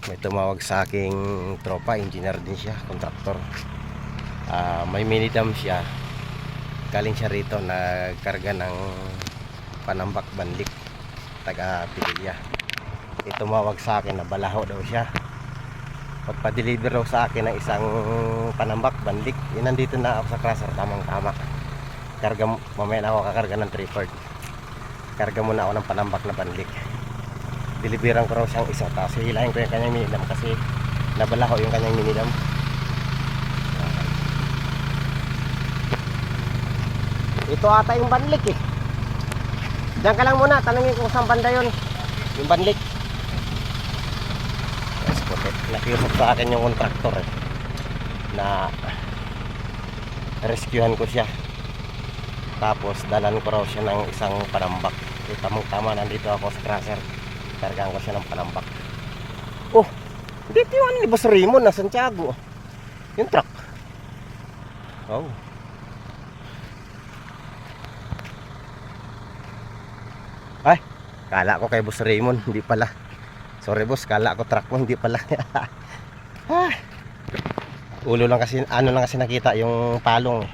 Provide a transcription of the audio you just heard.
May tumawag sa aking tropa, engineer din siya, kontraktor. May mini dam siya. Galing siya rito, nagkarga ng panambak banlik, taga Pililya. Tumawag sa akin na balaho daw siya. Pagpa-deliver daw sa akin ng isang panambak banlik. Nandito na ako sa crusher, tamang tama. Karga, mamaya na ako kakarga ng 3/4. Karga muna ako ng panambak na banlik. Deliveran ko raw siyang isa, tapos hihilahin ko yung kanyang minidam kasi nabalaho yung kanyang minidam. Ito ata yung banlik eh. Diyan ka lang muna, tanungin kung saan banda yun yung banlik. Yes, puti. Nakiusap sa akin yung kontraktor eh, na rescuehan ko siya, tapos dalan ko raw siya ng isang panambak. Tamang tama, nandito ako sa crusher, kargaan ko siya ng panambak. Oh, dito yung ni Boss Raymond na Santiago, yung truck. Oh, ay, kala ko kay Boss Raymond, hindi pala. Sorry boss, kala ko truck mo, hindi pala. Ulo lang kasi, ano lang kasi nakita yung palong.